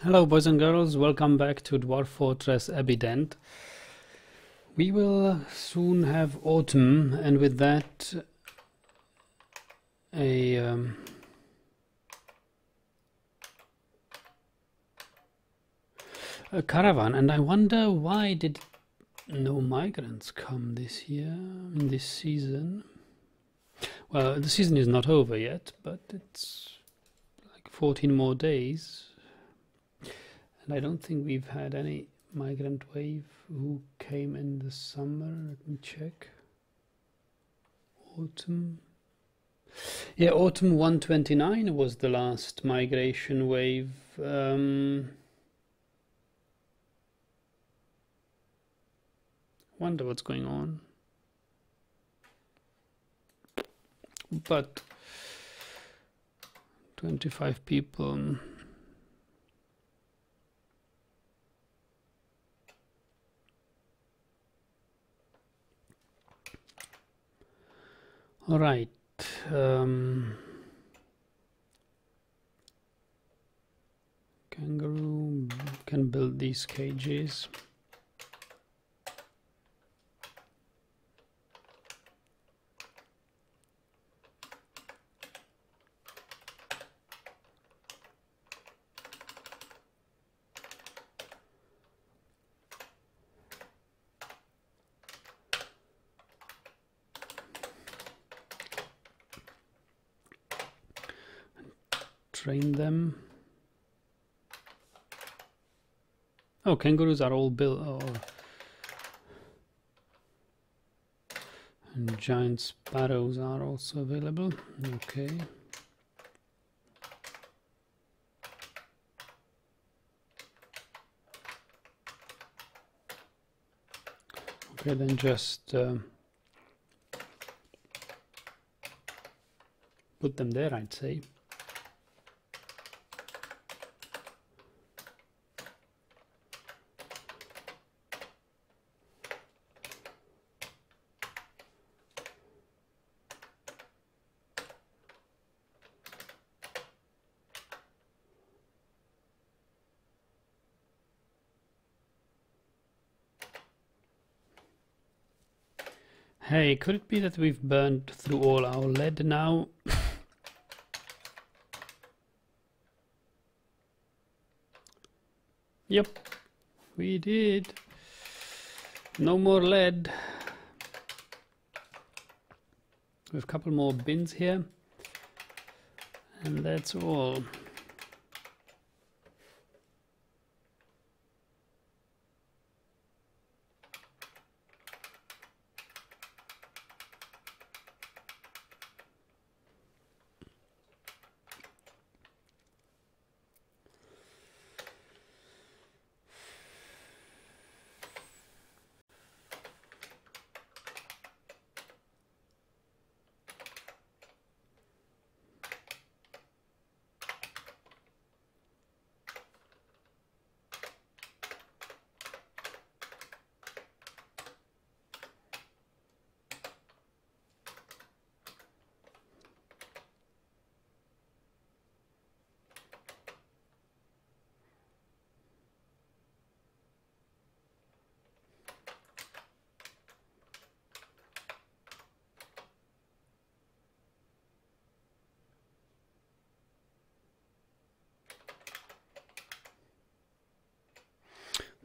Hello boys and girls, welcome back to Dwarf Fortress Abbeydent. We will soon have autumn, and with that a caravan, and I wonder why did no migrants come this year, in this season. Well, the season is not over yet, but it's like 14 more days. And I don't think we've had any migrant wave who came in the summer. Let me check. Autumn. Yeah, autumn 129 was the last migration wave. Wonder what's going on. But 25 people. All right. Kangaroo can build these cages. Train them. Oh, kangaroos are all built. Oh. And giant sparrows are also available. Okay. Okay, then just put them there, I'd say. Hey, could it be that we've burned through all our lead now? Yep, we did. No more lead. We have a couple more bins here. And that's all.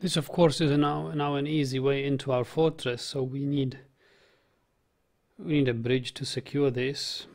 This, of course, is now an easy way into our fortress, so we need a bridge to secure this.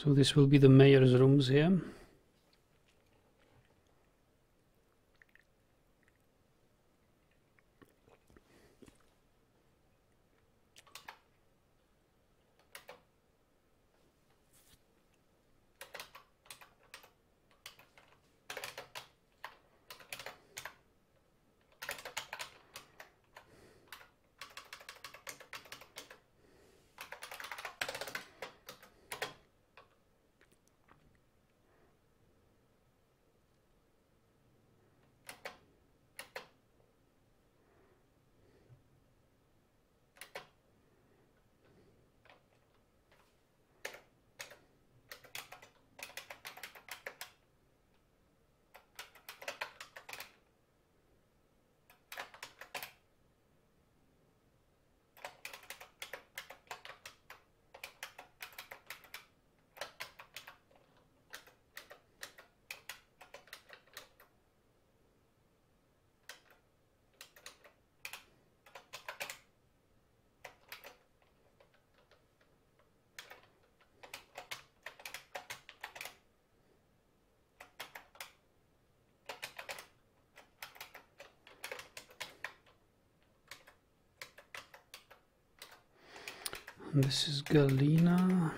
So this will be the mayor's rooms here. And this is Galena.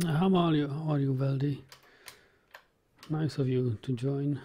How are you? How are you, Veldy? Nice of you to join.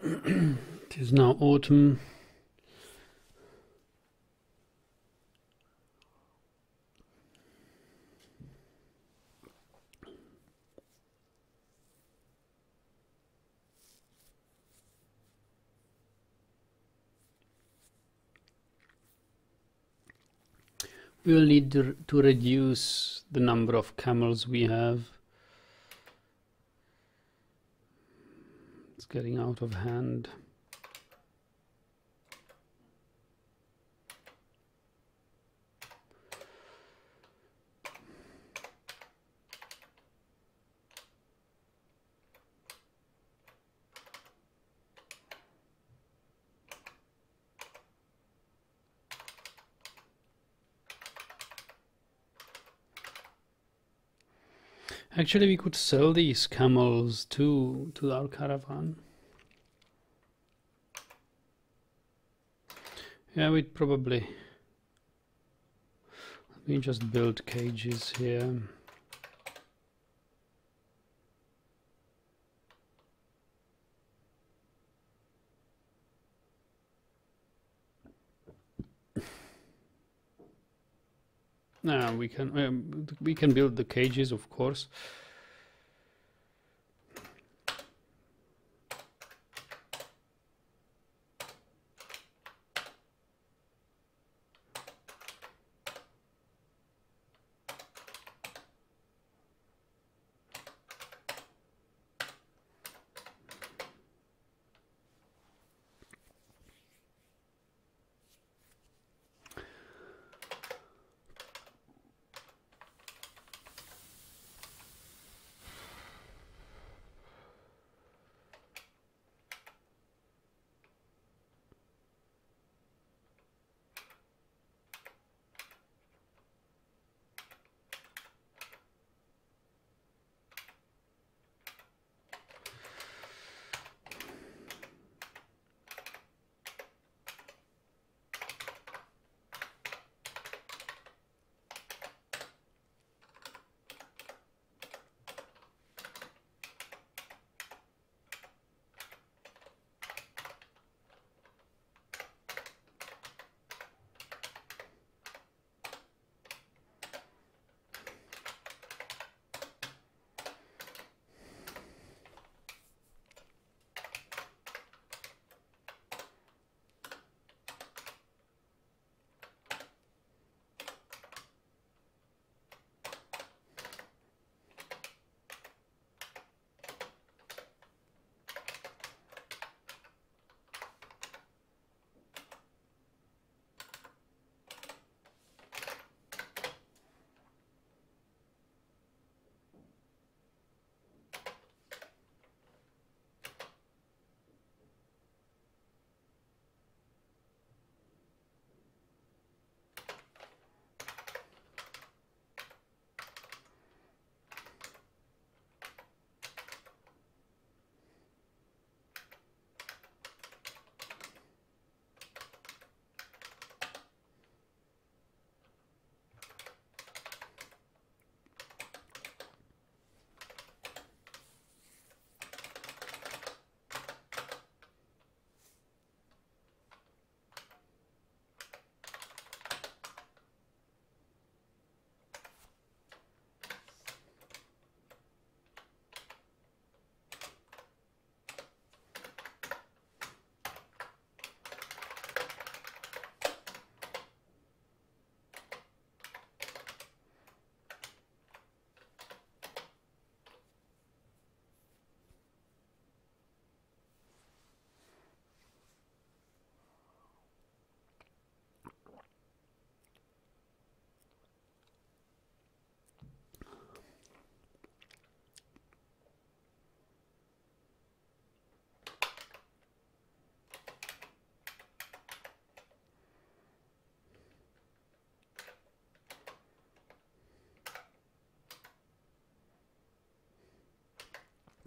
It is now autumn. We will need to reduce the number of camels we have. It's getting out of hand. Actually, we could sell these camels to our caravan. Yeah, we'd probably. Let me just build cages here. No, we can build the cages, of course.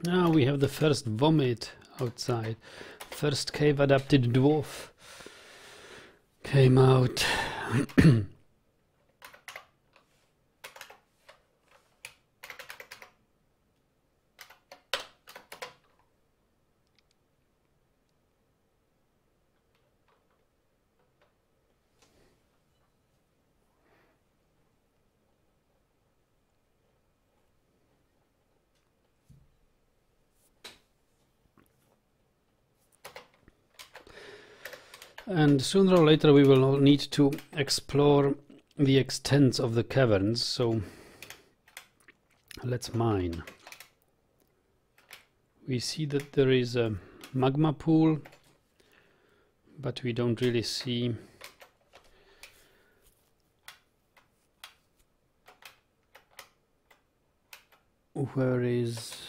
Now we have the first vomit outside. First cave adapted dwarf came out. And sooner or later we will need to explore the extents of the caverns, so let's mine. We see that there is a magma pool, but we don't really see where is...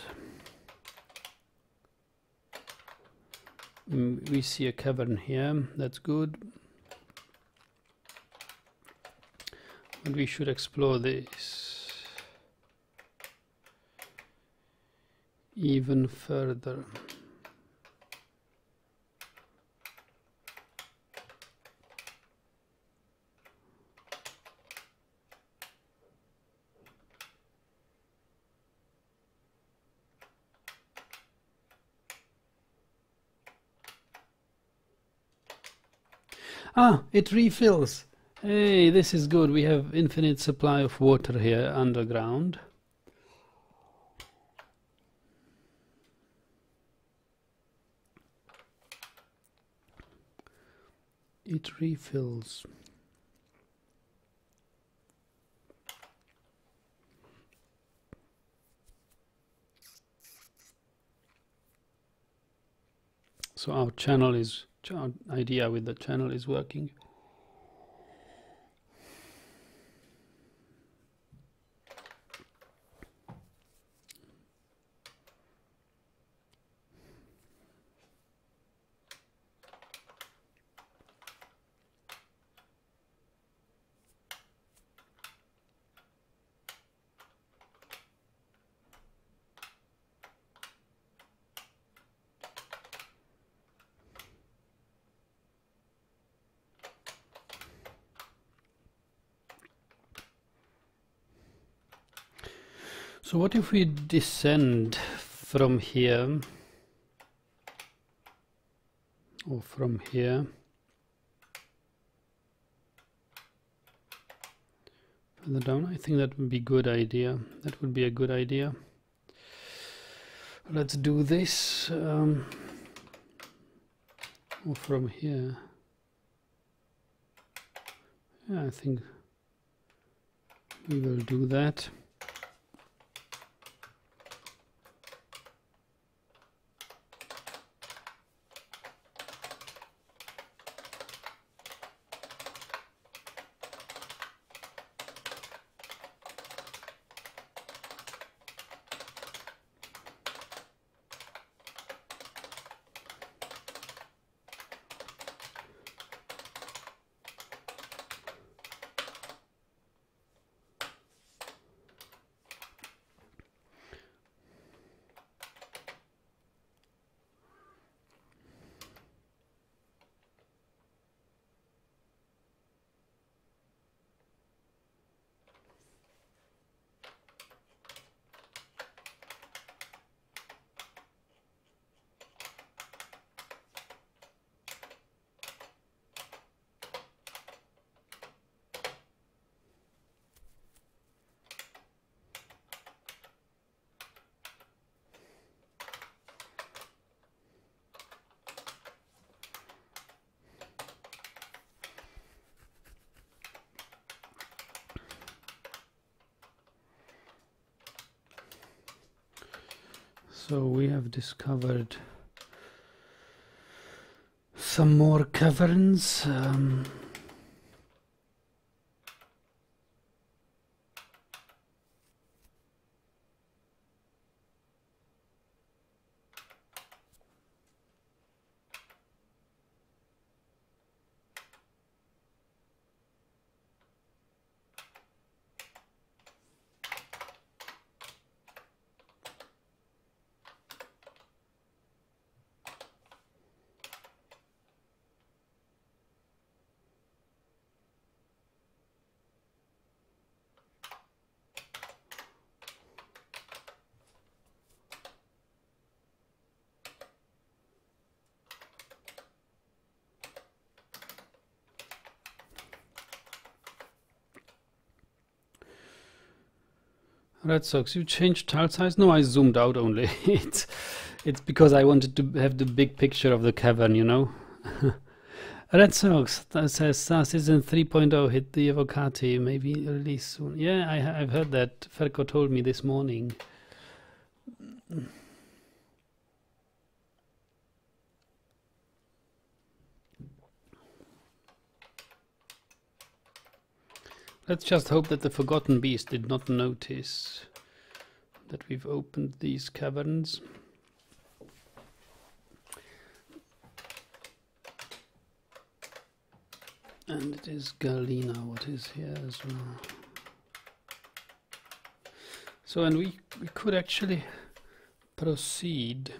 We see a cavern here, that's good. But we should explore this even further. Ah, it refills. Hey, this is good. We have infinite supply of water here underground. It refills. So our channel is, our idea with the channel is working. So what if we descend from here, or from here, further down? I think that would be a good idea. That would be a good idea. Let's do this. Or from here. Yeah, I think we will do that. So we have discovered some more caverns. Red Sox, you changed tile size? No, I zoomed out only. It's because I wanted to have the big picture of the cavern, you know. Red Sox that says Star Citizen 3.0 hit the Evocati, maybe release soon. Yeah, I've heard that. Ferko told me this morning. Let's just hope that the Forgotten Beast did not notice that we've opened these caverns. And it is Galena, what is here as well. So, and we could actually proceed.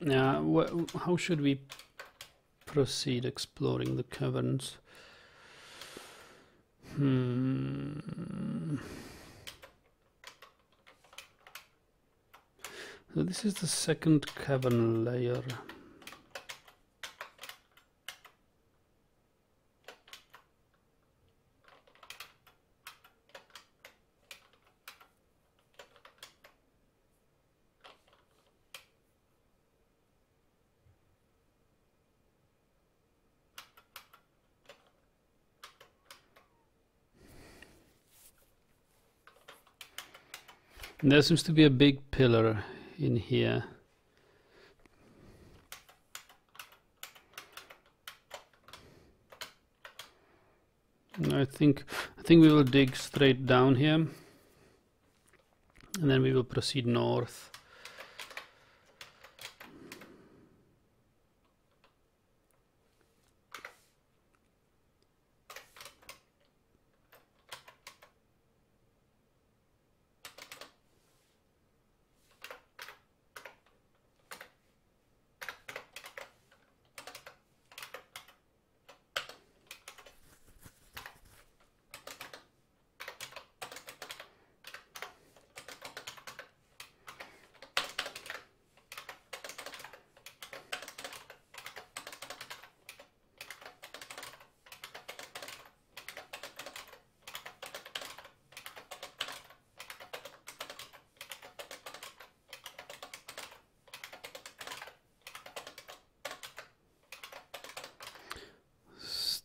Yeah, how should we proceed exploring the caverns? So this is the second cavern layer. There seems to be a big pillar in here. I think we will dig straight down here, and then we will proceed north.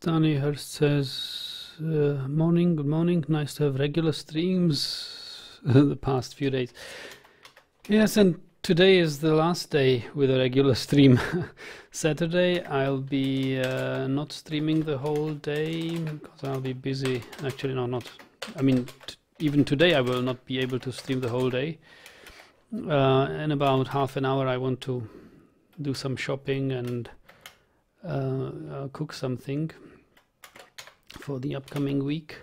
Stannyhurst says, morning, good morning, nice to have regular streams the past few days. Yes, and today is the last day with a regular stream. Saturday I'll be not streaming the whole day because I'll be busy. Actually, no, not. I mean, even today I will not be able to stream the whole day. In about half an hour I want to do some shopping and cook something for the upcoming week.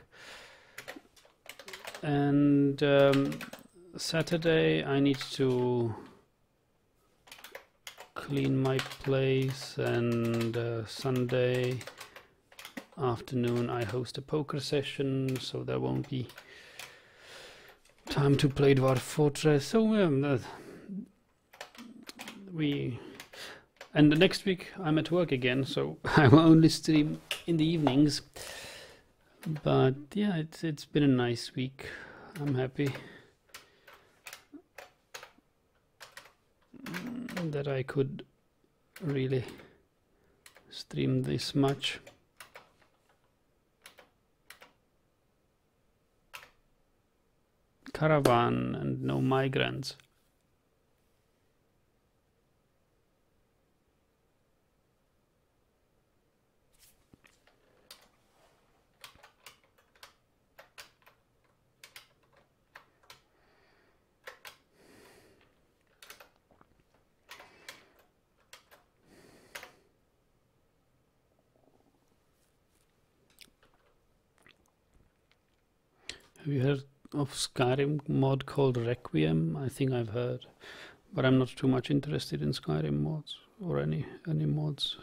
And Saturday I need to clean my place, and Sunday afternoon I host a poker session, so there won't be time to play Dwarf Fortress. So and the next week I'm at work again, so I will only stream in the evenings. But yeah, it's been a nice week. I'm happy that I could really stream this much. Caravan and no migrants. Have you heard of Skyrim mod called Requiem? I think I've heard, but I'm not too much interested in Skyrim mods or any mods.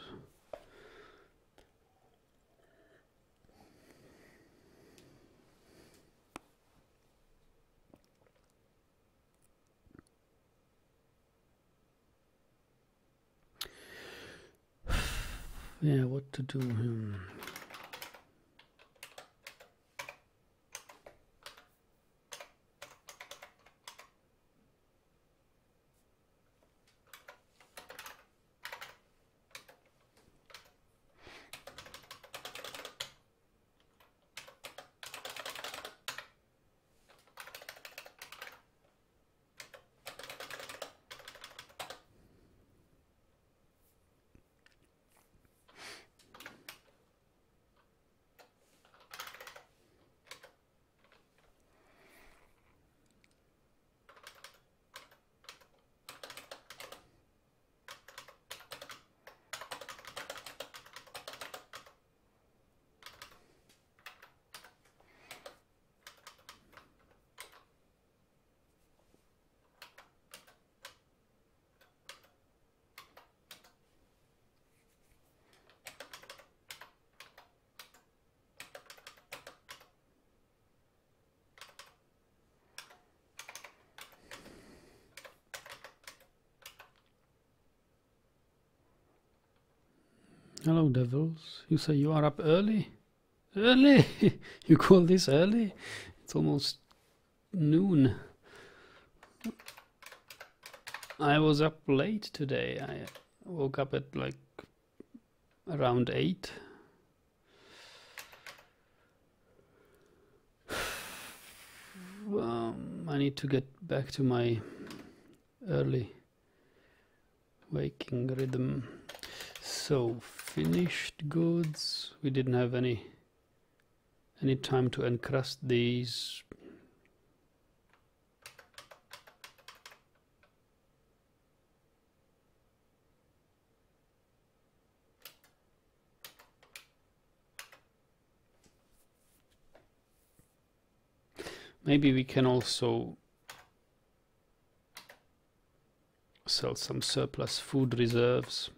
Yeah, what to do? Hello, devils. You say you are up early? Early? You call this early? It's almost noon. I was up late today. I woke up at like around 8. I need to get back to my early waking rhythm. So, finished goods. We didn't have any time to encrust these. Maybe we can also sell some surplus food reserves.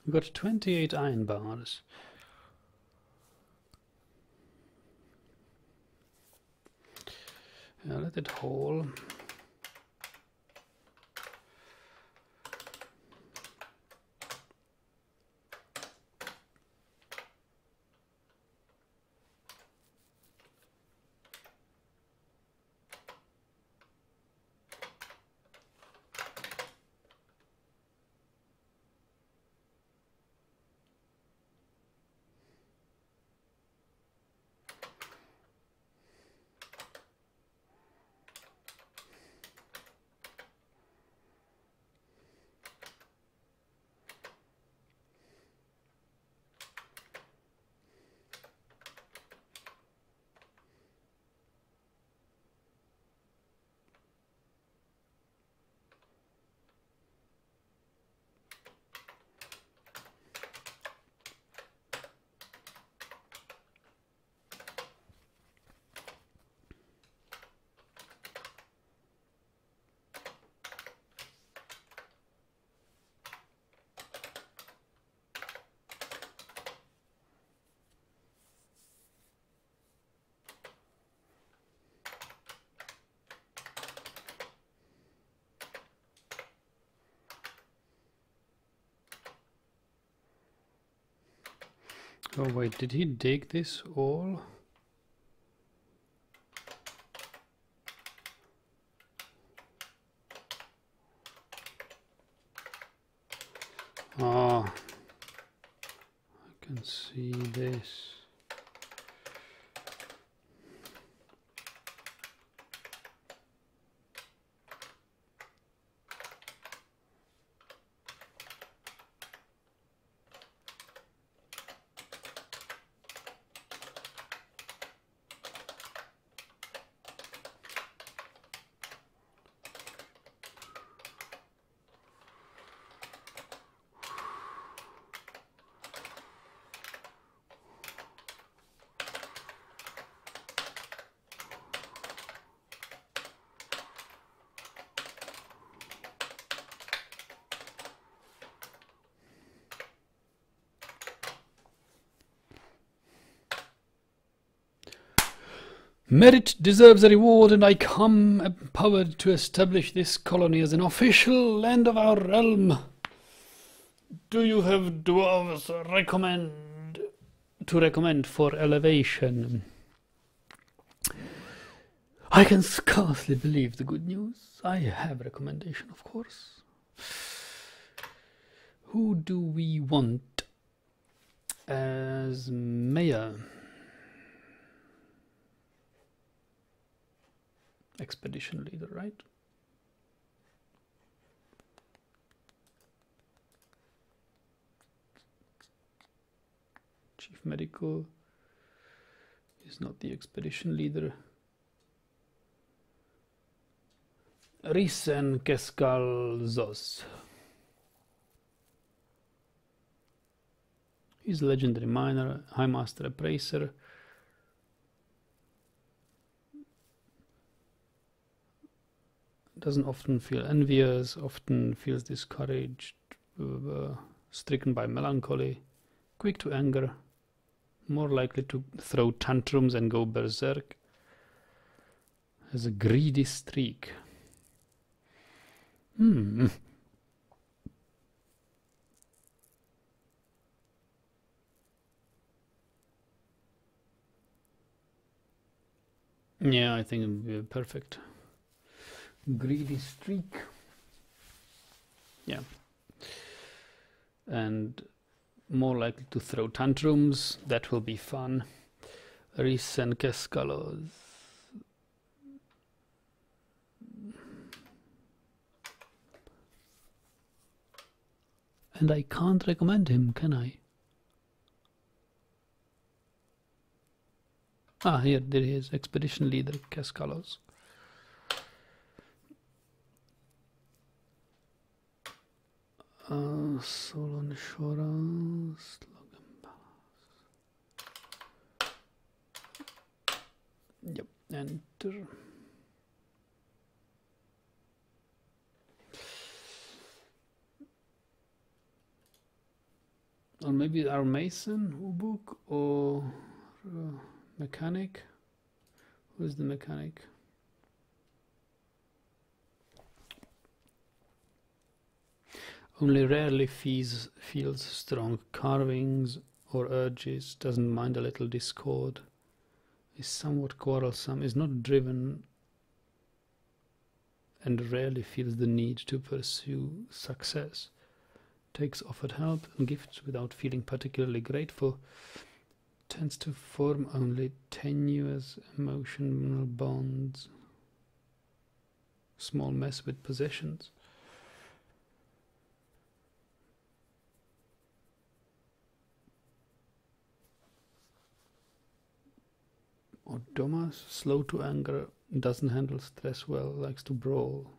We've got 28 iron bars. Let it haul. Oh wait, did he dig this all? Ah, I can see this. Merit deserves a reward, and I come empowered to establish this colony as an official land of our realm. Do you have dwarves recommend for elevation? I can scarcely believe the good news. I have a recommendation, of course. Who do we want as mayor? Expedition leader, right? Chief medical is not the expedition leader. Risen Keskalzos. He's a legendary miner, high master appraiser. Doesn't often feel envious, often feels discouraged, stricken by melancholy, quick to anger, more likely to throw tantrums and go berserk, has a greedy streak. Yeah, I think it would be perfect. Greedy streak. Yeah. And more likely to throw tantrums. That will be fun. Risen Keskalos. And I can't recommend him, can I? Ah, here, there he is. Expedition leader, Keskalos. Solon Shora, Yep, enter. Or maybe our mason, Ubuk, or mechanic. Who's the mechanic? Only rarely feels strong carvings or urges, doesn't mind a little discord, is somewhat quarrelsome, is not driven, and rarely feels the need to pursue success. Takes offered help and gifts without feeling particularly grateful. Tends to form only tenuous emotional bonds. Small mess with possessions. Odomas, slow to anger, doesn't handle stress well, likes to brawl.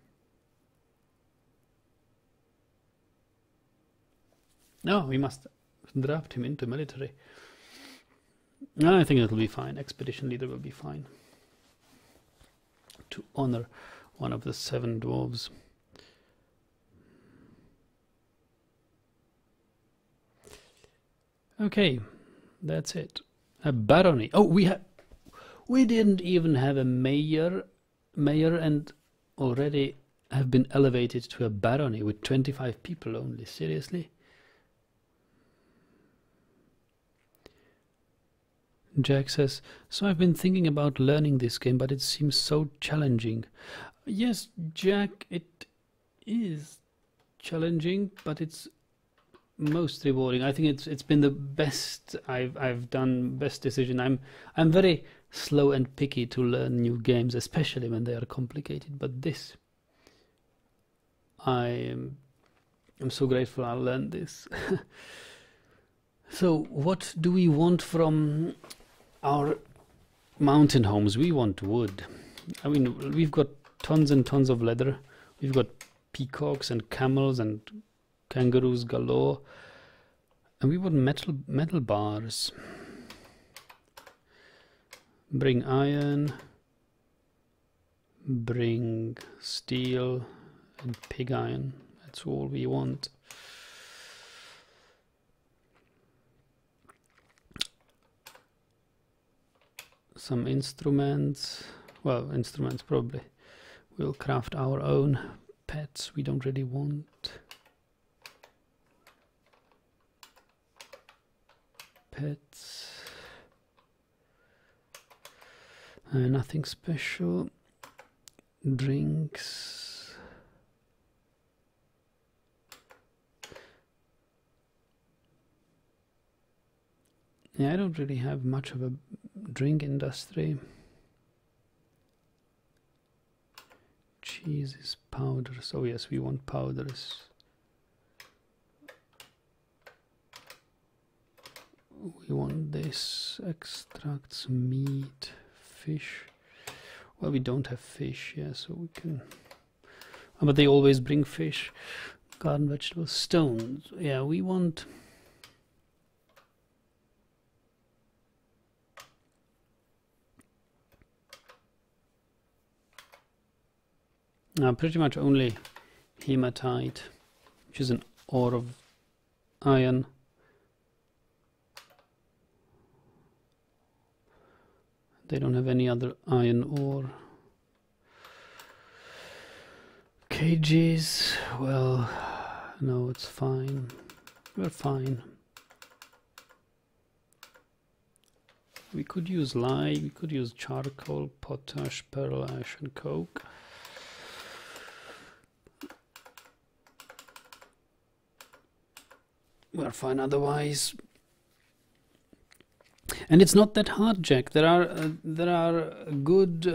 No, we must draft him into military. No, I think it'll be fine. Expedition leader will be fine. To honor one of the 7 dwarves. Okay, that's it. A barony. Oh, we didn't even have a mayor and already have been elevated to a barony with 25 people only. Seriously? Jack says, so I've been thinking about learning this game, but it seems so challenging. Yes, Jack, it is challenging, but it's most rewarding. I think it's been the best I've done, best decision. I'm very slow and picky to learn new games, especially when they are complicated, but this I'm so grateful I learned this. So what do we want from our mountain homes? We want wood. I mean, we've got tons and tons of leather. We've got peacocks and camels and kangaroos galore. And we want metal bars. Bring iron. Bring steel and pig iron. That's all we want. Some instruments. Well, instruments probably. We'll craft our own. Pets we don't really want. Pets. Nothing special. Drinks. Yeah, I don't really have much of a drink industry. Cheeses, powders. Oh yes, we want powders. We want this. Extracts, meat, fish. Well, we don't have fish, yeah, so we can... Oh, but they always bring fish. Garden vegetables, stones. Yeah, we want... pretty much only hematite, which is an ore of iron. They don't have any other iron ore. Cages, well, no, it's fine. We're fine. We could use lye, we could use charcoal, potash, pearl ash, and coke. We're fine otherwise. And it's not that hard, Jack. There are good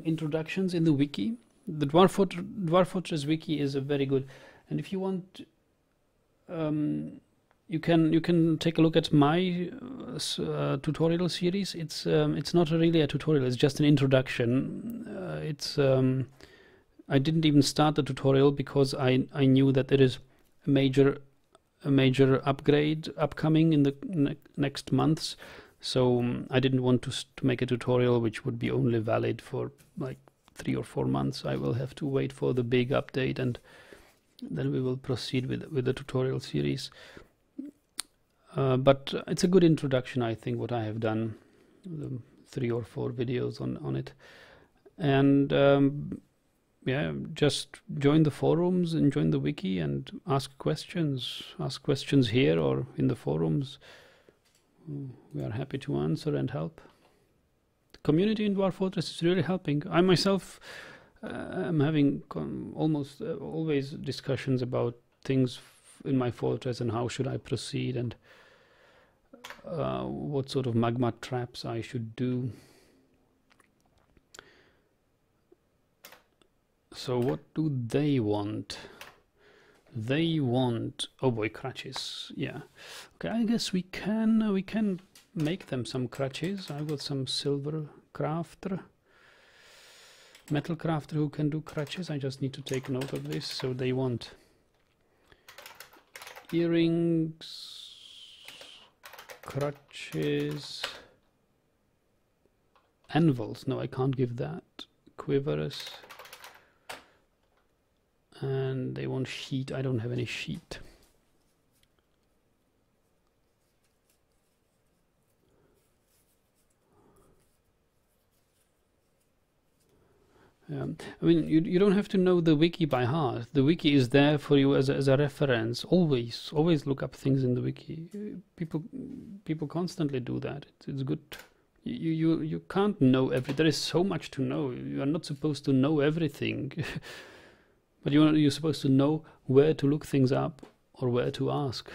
introductions in the wiki. The Dwarf Fortress wiki is a very good. And if you want, you can take a look at my tutorial series. It's not really a tutorial. It's just an introduction. I didn't even start the tutorial because I knew that there is a major upgrade upcoming in the next months. So I didn't want to make a tutorial which would be only valid for like 3 or 4 months. I will have to wait for the big update, and then we will proceed with the tutorial series. But it's a good introduction, I think, what I have done, the 3 or 4 videos on it. And yeah, just join the forums and join the wiki and ask questions. Ask questions here or in the forums. We are happy to answer and help. The community in Dwarf Fortress is really helping. I myself am having almost always discussions about things in my fortress and how should I proceed and what sort of magma traps I should do. So what do they want? They want, oh boy, crutches. Yeah, okay, I guess we can make them some crutches. I've got some silver crafter, metal crafter who can do crutches. I just need to take note of this. So they want earrings, crutches, anvils. No, I can't give that. Quivers. And they want sheet. I don't have any sheet. I mean, you don't have to know the wiki by heart. The wiki is there for you as a reference. Always look up things in the wiki. People constantly do that. It's good You can't know there is so much to know. You are not supposed to know everything. But you're supposed to know where to look things up or where to ask.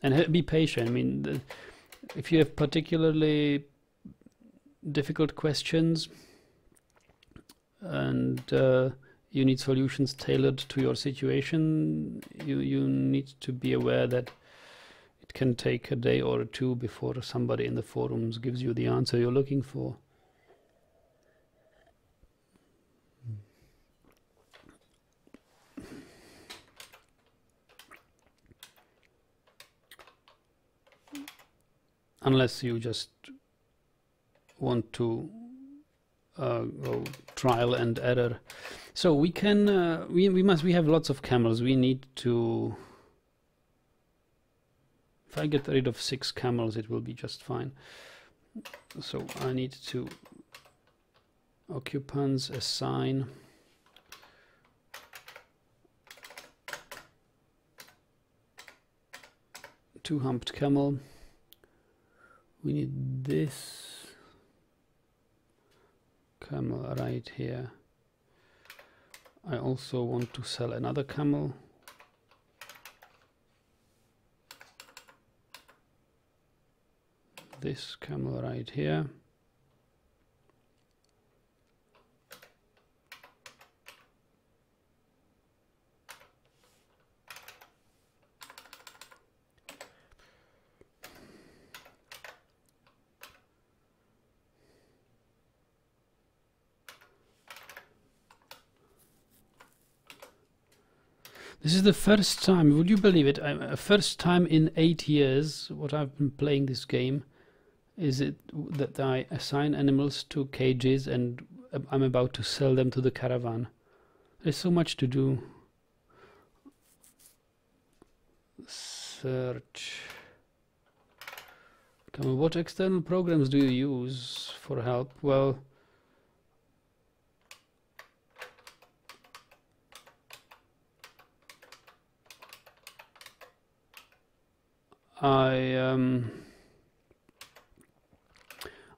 And be patient. I mean, if you have particularly difficult questions and you need solutions tailored to your situation, you need to be aware that it can take a day or two before somebody in the forums gives you the answer you're looking for. Unless you just want to go trial and error. So we can we have lots of camels. We need to, if I get rid of 6 camels, it will be just fine. So I need to occupants assign two humped camel. We need this camel right here. I also want to sell another camel. This camel right here. This is the first time, would you believe it, first time in 8 years what I've been playing this game, is it that I assign animals to cages and I'm about to sell them to the caravan. There's so much to do. Search. Come on, what external programs do you use for help? Well,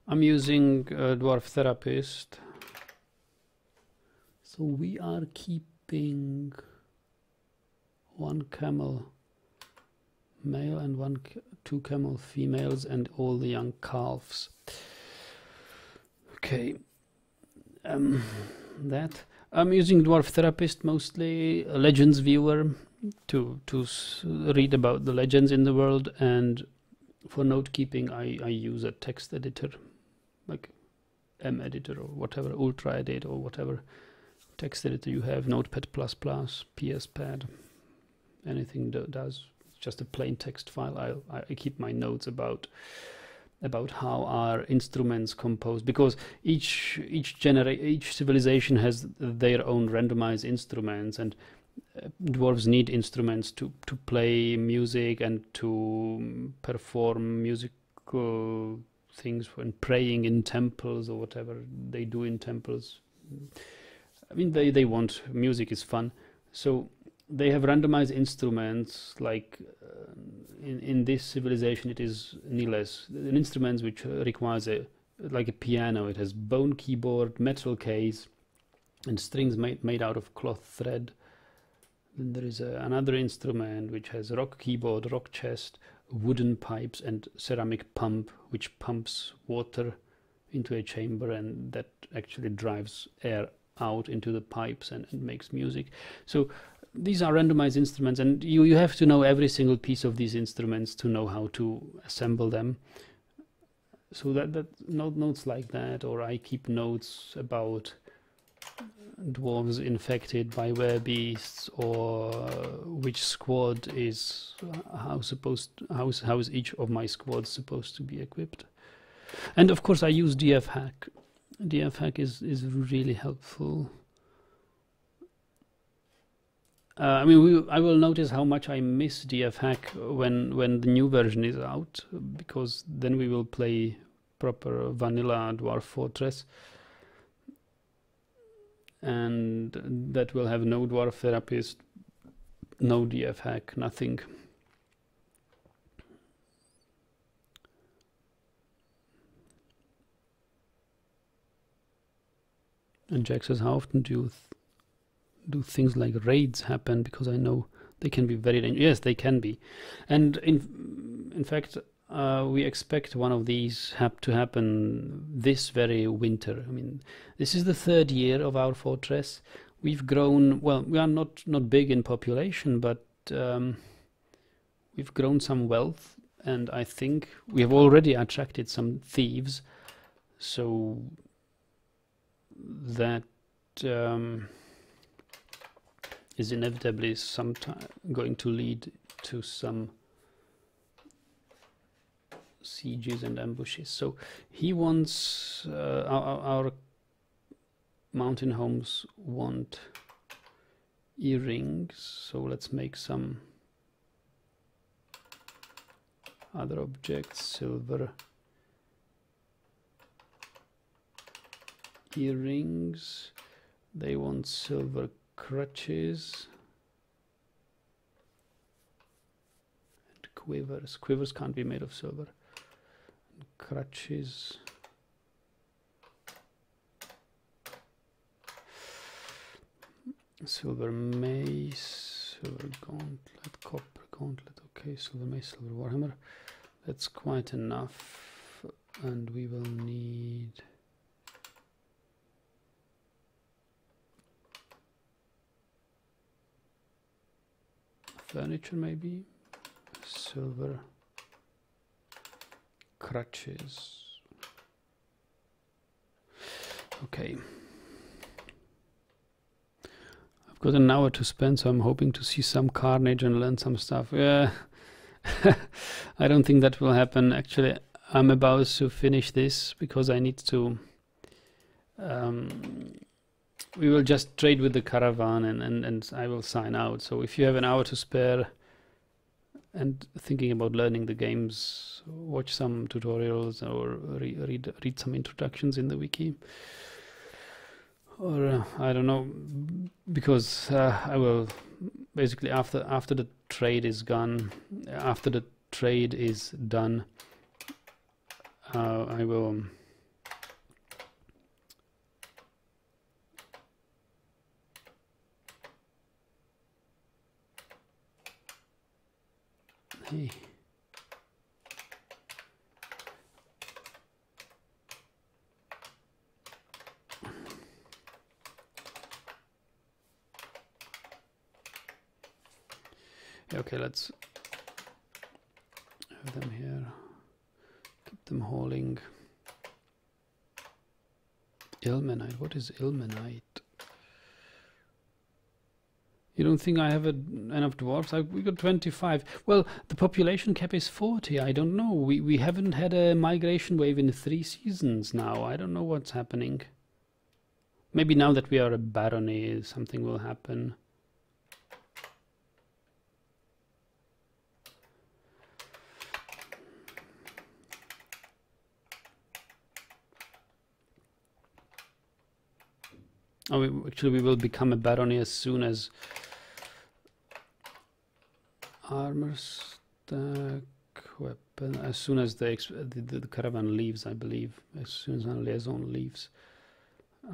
I'm using Dwarf Therapist. So we are keeping 1 camel male and 2 camel females and all the young calves. Okay, that I'm using Dwarf Therapist mostly, a Legends viewer to read about the legends in the world, and for note keeping I use a text editor like M-editor or whatever, Ultra Edit or whatever text editor you have, Notepad++, PSPad, anything that does. It's just a plain text file. I keep my notes about how our instruments compose, because each civilization has their own randomized instruments, and dwarves need instruments to play music and to perform musical things when praying in temples or whatever they do in temples. I mean, they want music is fun, so they have randomized instruments. Like in this civilization, it is Niles, an instrument which requires like a piano. It has bone keyboard, metal case, and strings made out of cloth thread. Then there is another instrument which has rock keyboard, rock chest, wooden pipes, and ceramic pump, which pumps water into a chamber, and that actually drives air out into the pipes and makes music. So these are randomized instruments, and you have to know every single piece of these instruments to know how to assemble them. So that notes like that, or I keep notes about dwarves infected by werebeasts, or which squad is how is each of my squads supposed to be equipped. And of course I use dfhack. Dfhack is really helpful. I mean, I will notice how much I miss dfhack when the new version is out, because then we will play proper vanilla Dwarf Fortress, and that will have no Dwarf Therapist, no dfhack, nothing. And Jack says, how often do things like raids happen? Because I know they can be very dangerous. Yes, they can be. And in fact, we expect one of these to happen this very winter. I mean, this is the 3rd year of our fortress. We've grown, well, we are not big in population, but we've grown some wealth, and I think we have already attracted some thieves, so that is inevitably sometime going to lead to some sieges and ambushes. So he wants our mountain homes want earrings, so let's make some other objects. Silver earrings, they want silver crutches and quivers can't be made of silver. Crutches, silver mace, silver gauntlet, copper gauntlet, okay, silver mace, silver warhammer, that's quite enough. And we will need furniture, maybe silver crutches. Okay, I've got an hour to spend, so I'm hoping to see some carnage and learn some stuff. Yeah. I don't think that will happen. Actually, I'm about to finish this because I need to we will just trade with the caravan, and I will sign out. So if you have an hour to spare and thinking about learning the games, watch some tutorials or read some introductions in the wiki, or I don't know, because I will basically after the trade is gone, after the trade is done, I will hey. Okay, let's have them here. Keep them hauling. Ilmenite. What is ilmenite? You don't think I have enough dwarfs? We got 25. Well, the population cap is 40. I don't know. We haven't had a migration wave in 3 seasons now. I don't know what's happening. Maybe now that we are a barony, something will happen. Oh, actually, we will become a barony as soon as armor stack, weapon. As soon as the caravan leaves, I believe. As soon as our liaison leaves.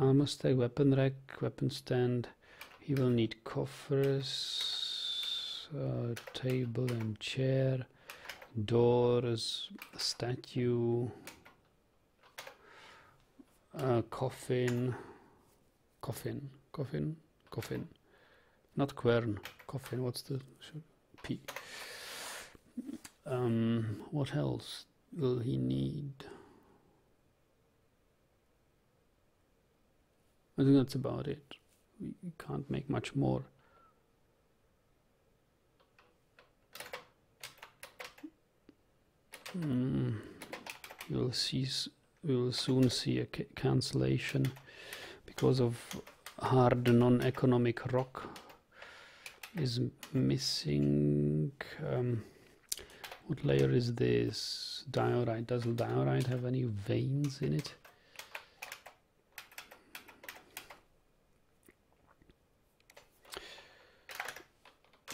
Armor stack, weapon rack, weapon stand. He will need coffers, table and chair, doors, statue, coffin. Coffin, not quern, coffin. What's the P? What else will he need? I think that's about it. We can't make much more. We will soon see a cancellation because of hard non-economic rock is missing. What layer is this? Diorite. Does diorite have any veins in it?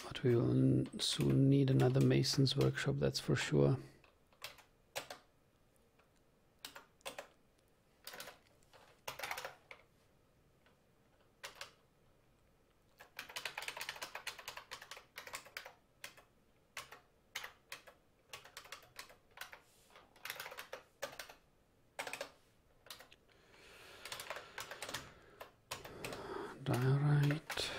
But we will soon need another mason's workshop, that's for sure. Diorite.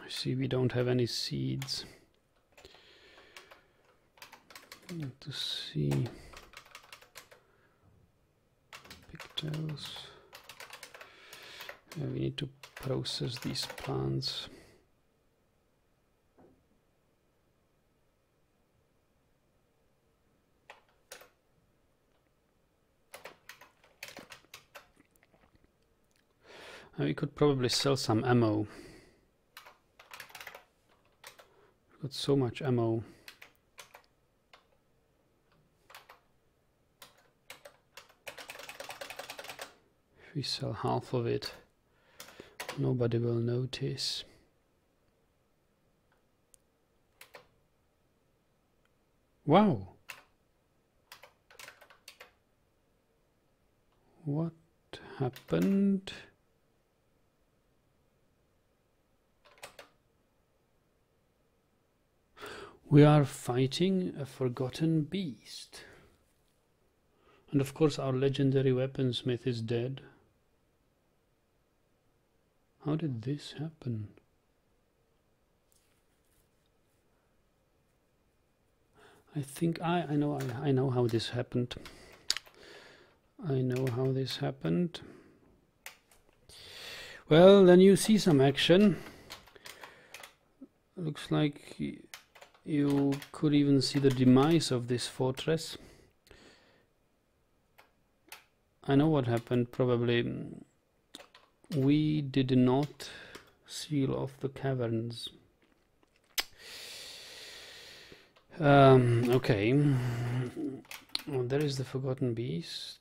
See, we don't have any seeds. Need to see pigtails. Yeah, we need to process these plants. We could probably sell some ammo. Got so much ammo. If we sell half of it, nobody will notice. Wow! What happened? We are fighting a forgotten beast. And of course our legendary weaponsmith is dead. How did this happen? I think I know how this happened. I know how this happened. Well, then you see some action. Looks like you could even see the demise of this fortress. I know what happened. Probably we did not seal off the caverns. Okay. Oh, there is the forgotten beast.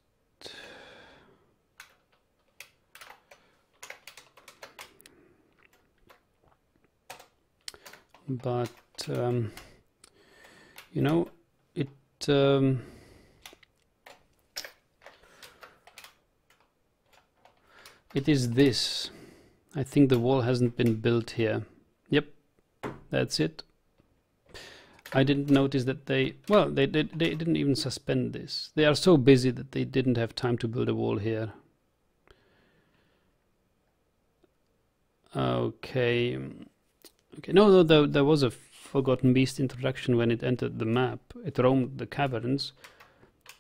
But you know, it is this. I think the wall hasn't been built here. Yep, that's it. I didn't notice that they didn't even suspend this. They are so busy that they didn't have time to build a wall here. Okay. Okay, no, there was a forgotten beast introduction when it entered the map. It roamed the caverns.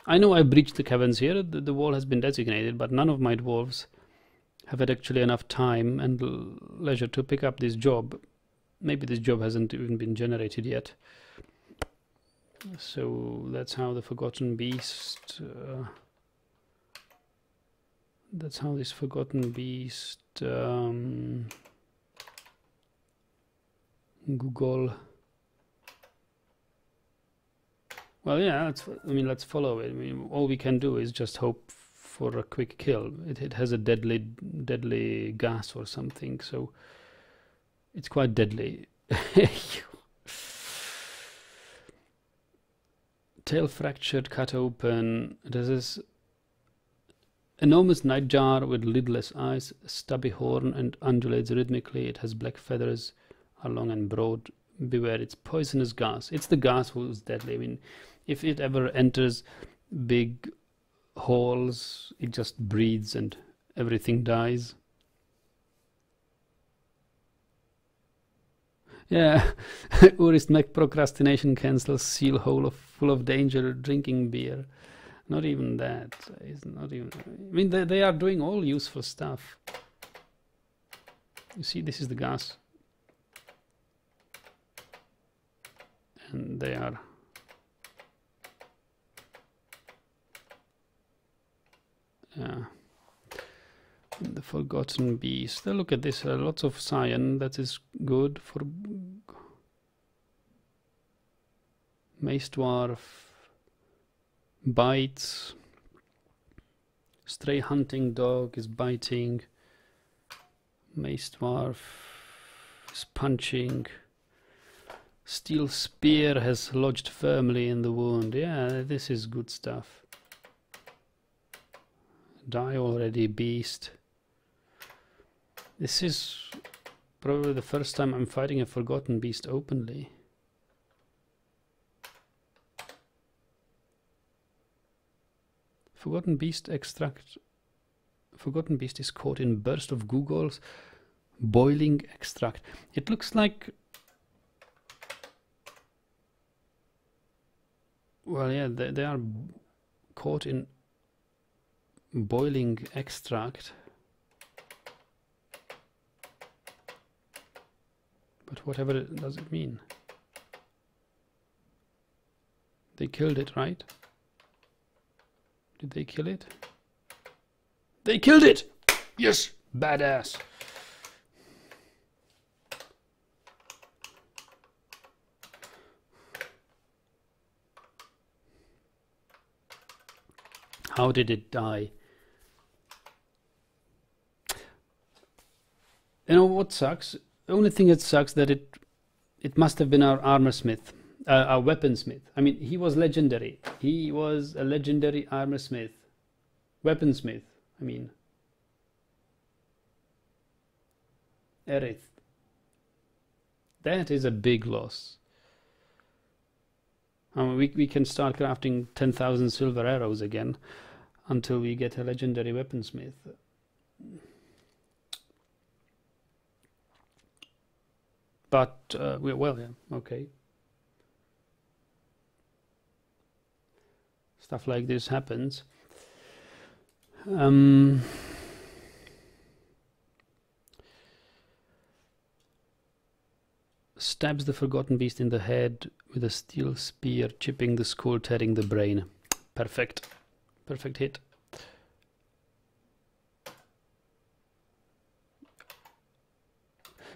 I know I breached the caverns here. The wall has been designated, but none of my dwarves have had actually enough time and leisure to pick up this job. Maybe this job hasn't even been generated yet. So that's how the forgotten beast. That's how this forgotten beast. Google. Well, yeah. Let's follow it. I mean, all we can do is just hope for a quick kill. It has a deadly gas or something, so it's quite deadly. Tail fractured, cut open. There's this enormous nightjar with lidless eyes, stubby horn, and undulates rhythmically. It has black feathers, are long and broad. Beware, it's poisonous gas. It's the gas who's deadly. I mean, if it ever enters big halls, it just breathes and everything dies. Yeah, Urist Mac procrastination cancels, seal hole full of danger, drinking beer. Not even that. It's not even. I mean, they are doing all useful stuff. You see, this is the gas. And they are the Forgotten Beast. Look at this, lots of cyan. That is good for Mace Dwarf. Bites. Stray hunting dog is biting. Mace Dwarf is punching. Steel spear has lodged firmly in the wound. Yeah, this is good stuff. Die already, beast. This is probably the first time I'm fighting a Forgotten Beast openly. Forgotten Beast extract. Forgotten Beast is caught in burst of Google's boiling extract. It looks like, well, yeah, they are caught in boiling extract. But whatever does it mean? They killed it, right? Did they kill it? They killed it! Yes! Badass! How did it die? You know what sucks? The only thing that sucks that it must have been our armor smith, our weaponsmith. I mean, he was legendary. He was a legendary armor smith, weaponsmith. I mean, Erith. That is a big loss. We can start crafting 10,000 silver arrows again until we get a legendary weaponsmith. But, well, yeah, okay. Stuff like this happens. Stabs the Forgotten Beast in the head with a steel spear, chipping the skull, tearing the brain. Perfect. Perfect hit.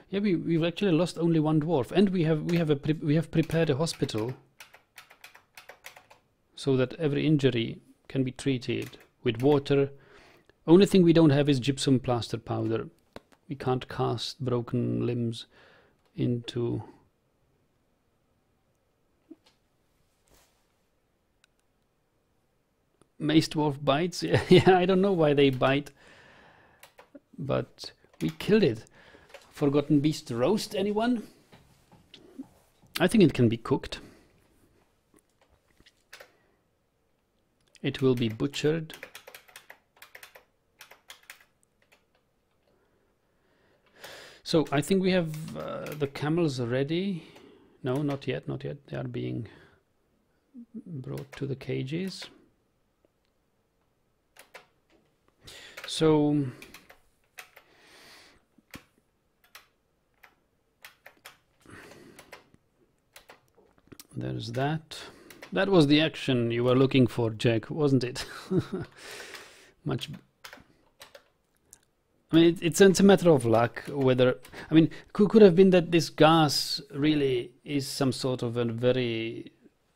Yeah, we've actually lost only one dwarf, and we have prepared a hospital so that every injury can be treated with water. Only thing we don't have is gypsum plaster powder. We can't cast broken limbs into Mace Dwarf bites. Yeah, I don't know why they bite, but we killed it. Forgotten Beast roast, anyone? I think it can be cooked. It will be butchered. So I think we have the camels ready. No, not yet, not yet. They are being brought to the cages. So there's that. That was the action you were looking for, Jack, wasn't it? Much. I mean, it's a matter of luck whether. I mean, could have been that this gas really is some sort of a very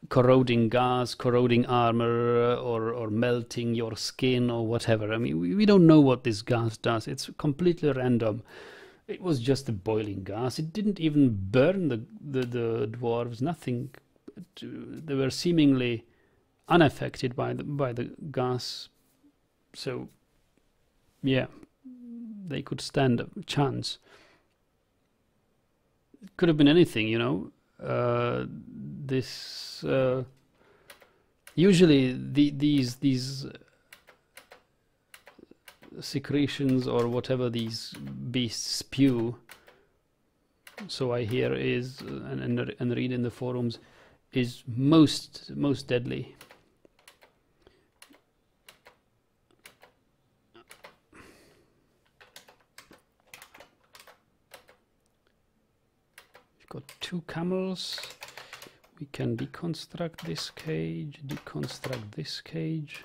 corroding gas, corroding armor, or melting your skin or whatever. I mean, we don't know what this gas does. It's completely random. It was just a boiling gas. It didn't even burn the dwarves. Nothing. They were seemingly unaffected by the gas. So, yeah, they could stand a chance. It could have been anything, you know. Usually these secretions or whatever these beasts spew, so I hear, is and read in the forums, is most deadly. got 2 camels. We can deconstruct this cage, deconstruct this cage.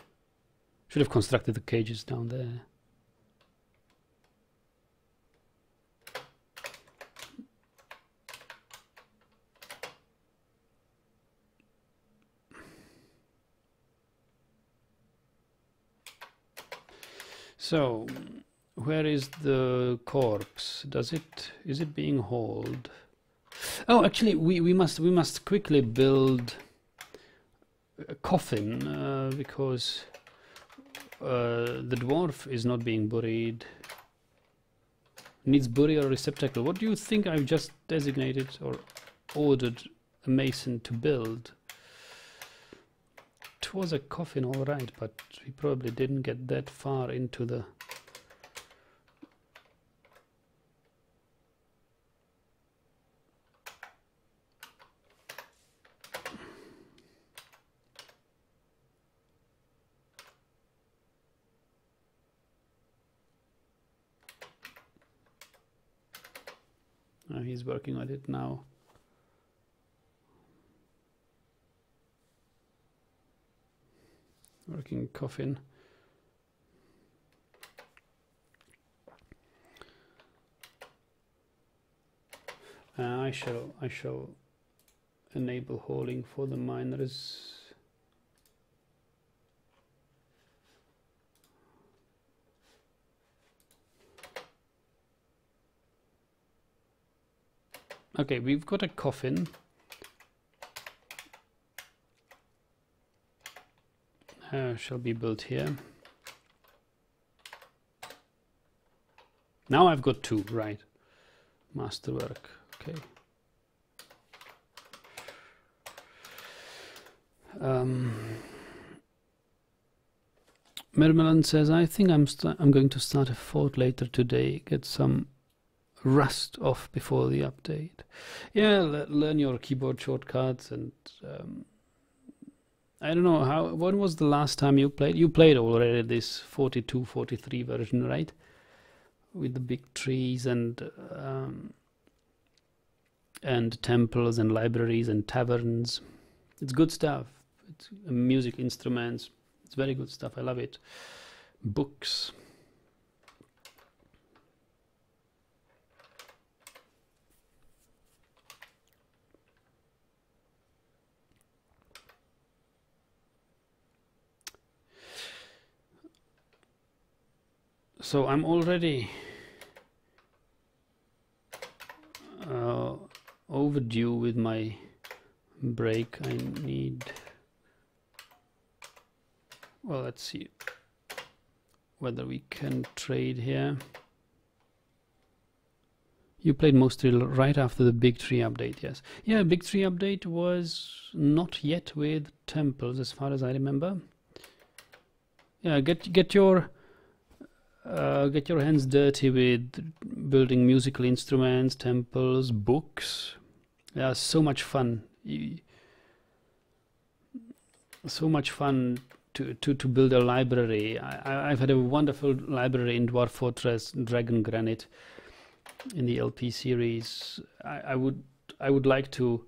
Should have constructed the cages down there. So, where is the corpse? Is it being hauled? Oh, actually, we must quickly build a coffin because the dwarf is not being buried. Needs burial receptacle. What do you think I've just designated or ordered a mason to build? It was a coffin, all right, but we probably didn't get that far into the... he's working on it now. Working coffin. I shall enable hauling for the miners. Okay, we've got a coffin. Shall be built here. Now I've got 2, right? Masterwork, okay. Mermelon says, I think I'm going to start a fort later today, get some rust off before the update. Yeah, learn your keyboard shortcuts and I don't know when was the last time you played? You played already this 42, 43 version, right? With the big trees and temples and libraries and taverns. It's good stuff. It's music instruments. It's very good stuff. I love it. Books. So I'm already overdue with my break. I need... Well, let's see whether we can trade here. You played mostly right after the Big Tree update, yes. Yeah, Big Tree update was not yet with temples as far as I remember. Yeah, get your hands dirty with building musical instruments, temples, books. Yeah, so much fun. So much fun to build a library. I've had a wonderful library in Dwarf Fortress, Dragon Granite, in the LP series. I would like to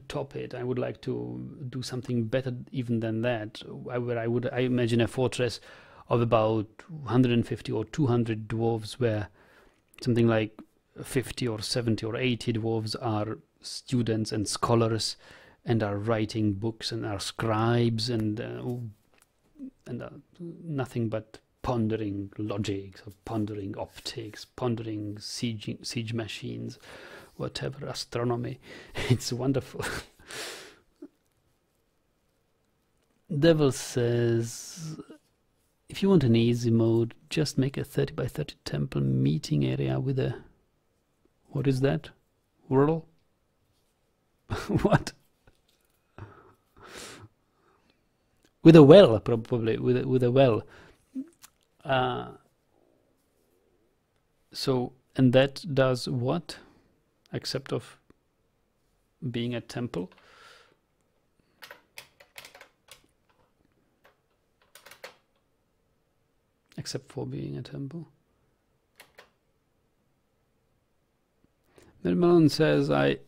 top it. I would like to do something better even than that. I imagine a fortress of about 150 or 200 dwarves, where something like 50 or 70 or 80 dwarves are students and scholars and are writing books and are scribes and nothing but pondering logic, or pondering optics, pondering siege machines, whatever, astronomy. It's wonderful. Devil says, if you want an easy mode, just make a 30 by 30 temple meeting area with a... What is that? Whirl? What? With a well, probably. With a well. So, and that does what? Except of being a temple? Except for being a temple. Mirmalon says, I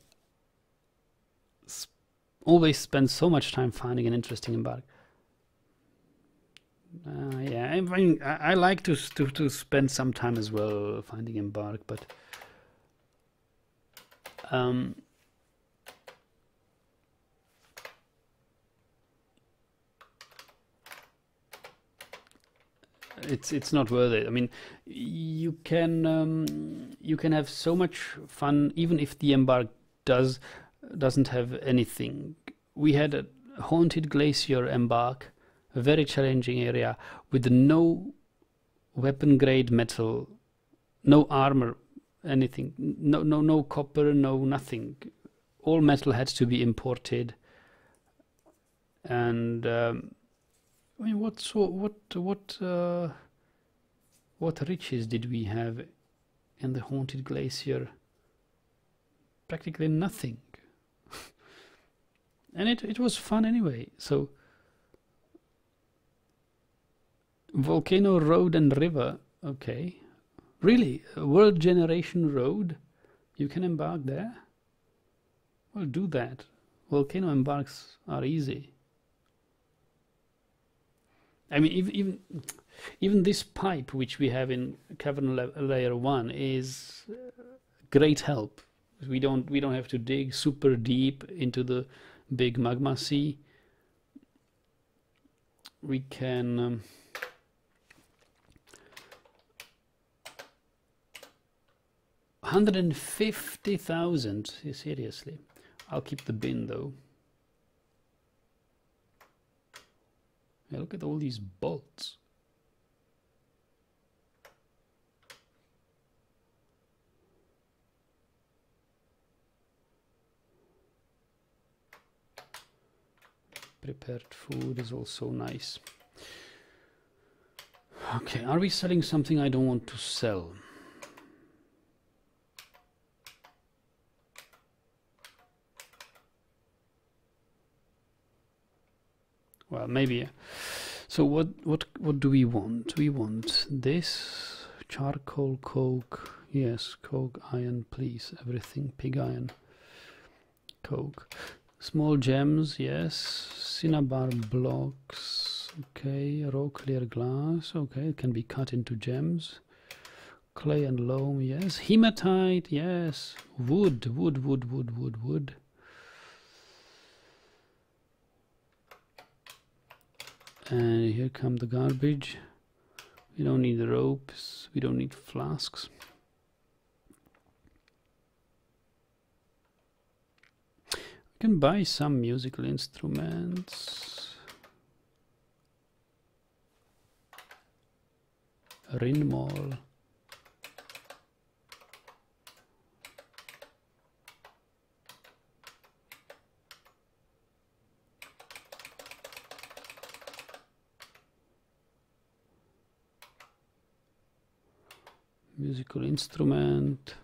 always spend so much time finding an interesting embark. Yeah, I mean, I like to spend some time as well finding embark, but it's not worth it. I mean, you can have so much fun even if the embark doesn't have anything. We had a haunted glacier embark, a very challenging area with no weapon grade metal, no armor, anything, no copper, no nothing. All metal had to be imported, and I mean, what riches did we have in the haunted glacier? Practically nothing. And it was fun anyway. So volcano road and river, okay. Really, a world generation road? You can embark there? Well, do that. Volcano embarks are easy. I mean, even this pipe which we have in cavern layer 1 is great help. We don't have to dig super deep into the big magma sea. We can 150,000. Seriously, I'll keep the bin though. Yeah, look at all these bolts. Prepared food is also nice. Okay, are we selling something I don't want to sell? Well, maybe. So what do we want? We want this charcoal, coke. Yes, coke, iron, please. Everything, pig iron, coke. Small gems, yes. Cinnabar blocks. Okay, raw clear glass. Okay, it can be cut into gems. Clay and loam, yes. Hematite, yes. Wood. And here come the garbage. We don't need ropes. We don't need flasks. We can buy some musical instruments. Rinmol. Musical instrument.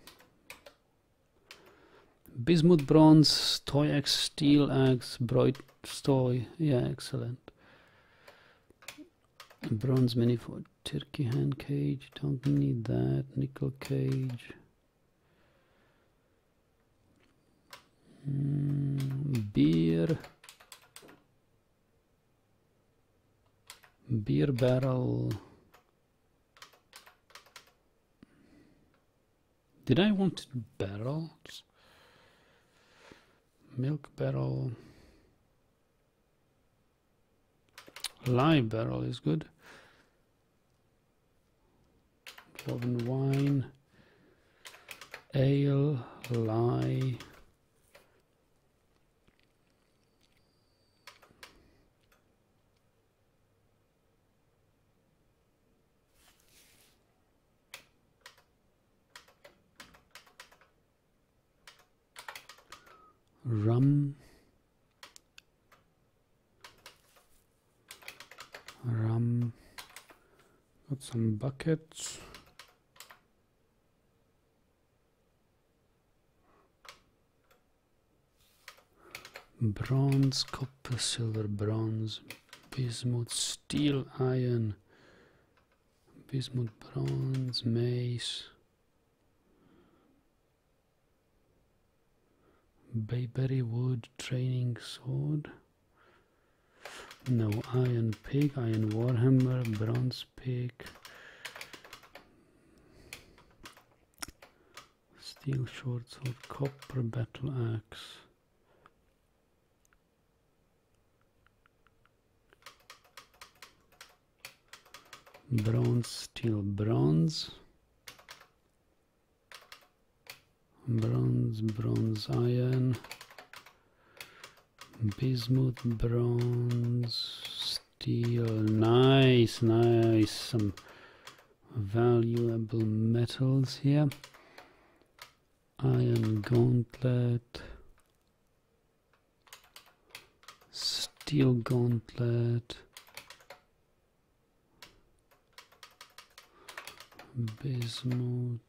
Bismuth bronze, toy axe, steel axe, bright toy. Yeah, excellent. Bronze mini for turkey hand cage. Don't need that. Nickel cage. Beer barrel. Did I want barrels? Milk barrel. Live barrel is good. Dwarven wine. Ale. Lye. Rum. Got some buckets. Bronze, copper, silver, bronze, bismuth, steel, iron, bismuth, bronze, mace, Bayberry wood, training sword. No, iron pick, iron warhammer, bronze pick. Steel short sword, copper battle axe. Bronze, steel, bronze. Bronze, bronze, iron. Bismuth, bronze, steel. Nice, nice. Some valuable metals here. Iron gauntlet. Steel gauntlet. Bismuth.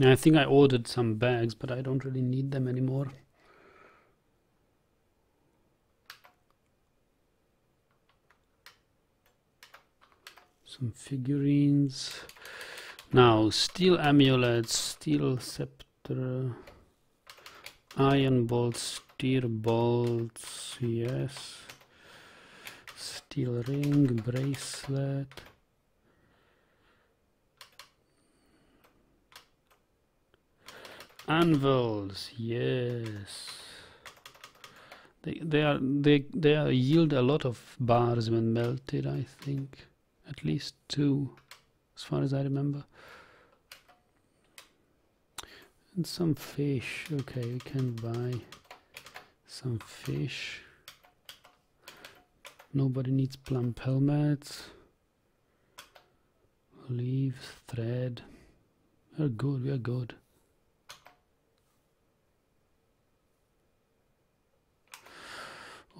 I think I ordered some bags, but I don't really need them anymore. Some figurines. Now, steel amulets, steel scepter, iron bolts, steel bolts, yes. Steel ring, bracelet. Anvils, yes. They yield a lot of bars when melted, I think. At least 2, as far as I remember. And some fish. Okay, we can buy some fish. Nobody needs plump helmets. Leaves, thread. We're good, we're good.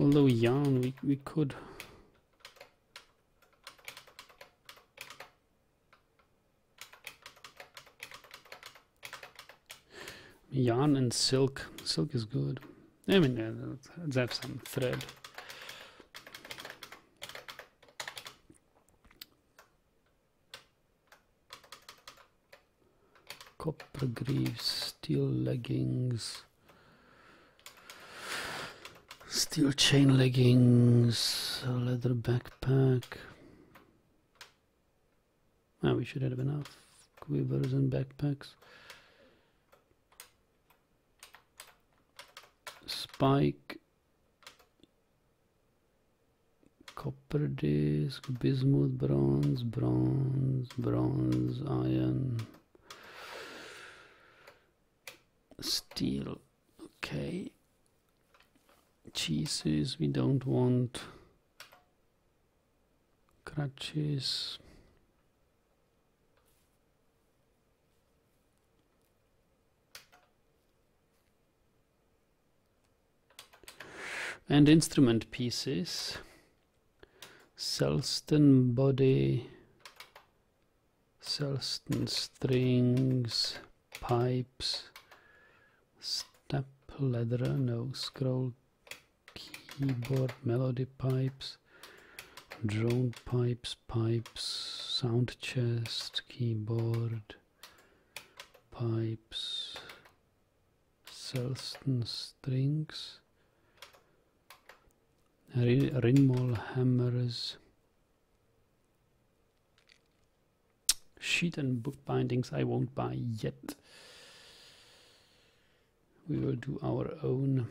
Although yarn, we could. Yarn and silk. Silk is good. I mean, let's have some thread. Copper greaves, steel leggings. Steel chain leggings, a leather backpack. Ah, we should have enough quivers and backpacks. Spike, copper disc, bismuth, bronze, bronze, bronze, iron, steel. Okay. Cheeses, we don't want. Crutches. And instrument pieces. Selston body. Selston strings. Pipes. Step leather, no, scroll keyboard, melody pipes, drone pipes, sound chest, keyboard, pipes, Selston strings, Rinmol hammers, sheet and book bindings I won't buy yet. We will do our own.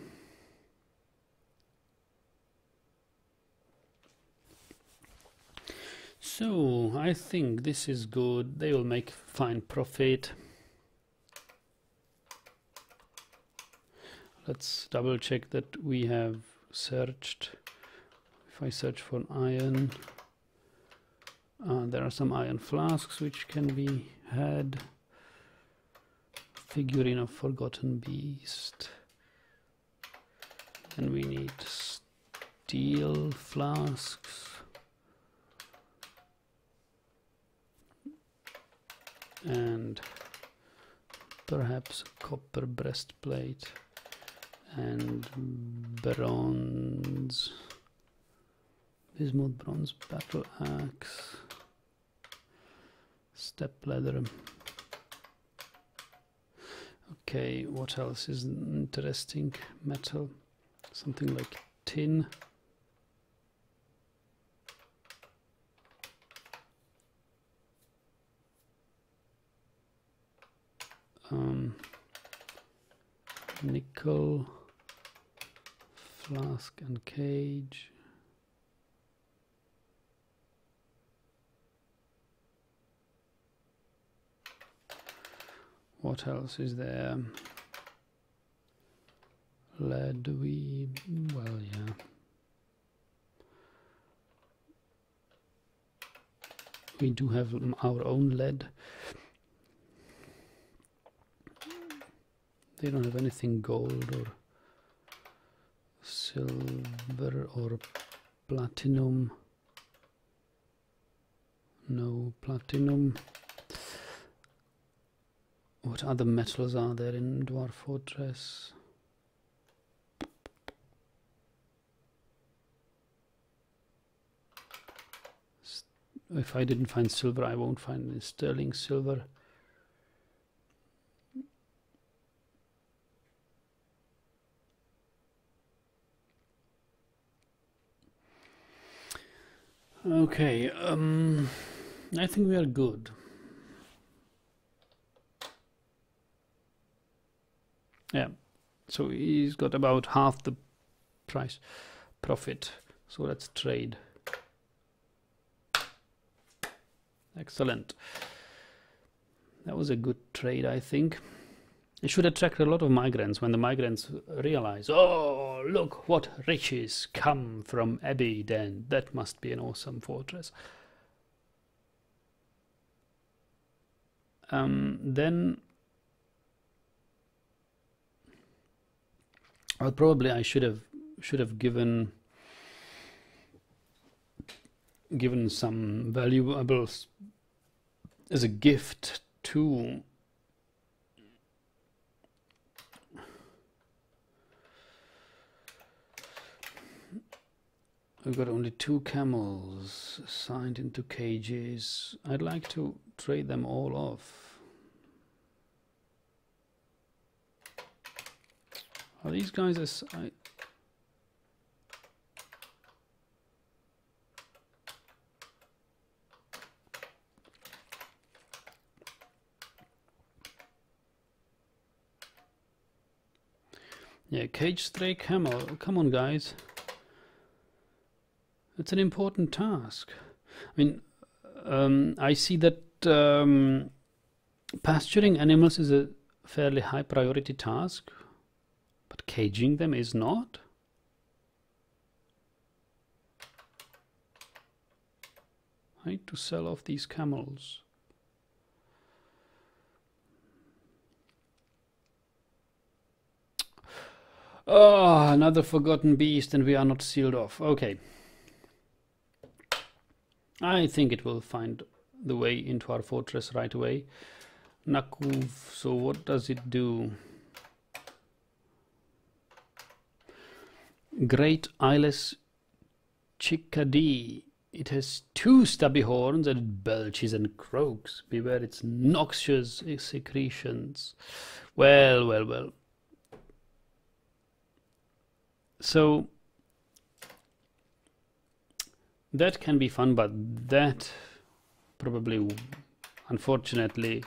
So I think this is good. They will make fine profit. Let's double check that we have searched. If I search for iron, there are some iron flasks which can be had. figurine of Forgotten Beast. And we need steel flasks. And perhaps a copper breastplate and bronze, bismuth bronze battle axe, step ladder. Okay, what else is interesting? Metal, something like tin. Nickel, flask and cage. What else is there? Lead, well, yeah. We do have our own lead. They don't have anything gold or silver or platinum. No platinum. What other metals are there in Dwarf Fortress? If I didn't find silver, I won't find any sterling silver. Okay, I think we are good. Yeah, so he's got about half the price profit. So let's trade. Excellent. That was a good trade, I think. It should attract a lot of migrants when the migrants realize, oh, look what riches come from Abbeydent. That must be an awesome fortress. Then well, probably I should have given some valuables as a gift to we've got only 2 camels assigned into cages. I'd like to trade them all off. Are these guys yeah, cage stray camel. Come on, guys. It's an important task. I mean, I see that pasturing animals is a fairly high priority task, but caging them is not. I need to sell off these camels. Oh, another forgotten beast, and we are not sealed off. Okay. I think it will find the way into our fortress right away. Nakuv, so what does it do? Great eyeless chickadee. It has 2 stubby horns and it belches and croaks. Beware its noxious secretions. Well, well, well. So that can be fun, but that probably, unfortunately,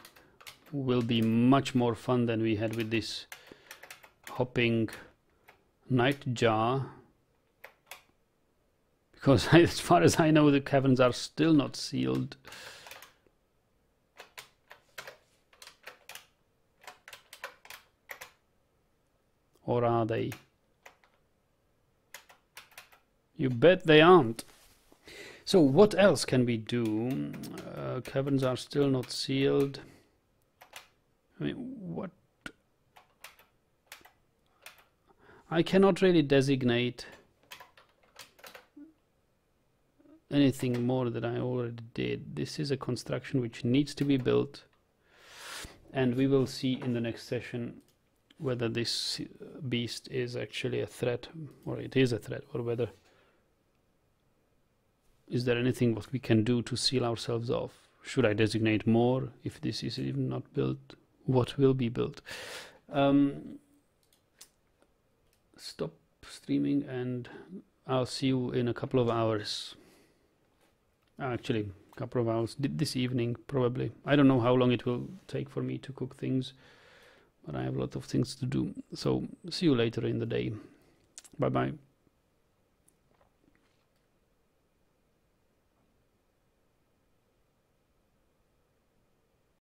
will be much more fun than we had with this hopping nightjar. Because as far as I know, the caverns are still not sealed. Or are they? You bet they aren't. So what else can we do? Caverns are still not sealed. I mean, what I cannot really designate anything more that I already did. This is a construction which needs to be built, and we will see in the next session whether this beast is actually a threat, or it is a threat, or whether is there anything what we can do to seal ourselves off. Should I designate more? If this is even not built, what will be built? Stop streaming, and I'll see you in a couple of hours. Actually, a couple of hours this evening, probably. I don't know how long it will take for me to cook things, but I have a lot of things to do. So see you later in the day. Bye bye.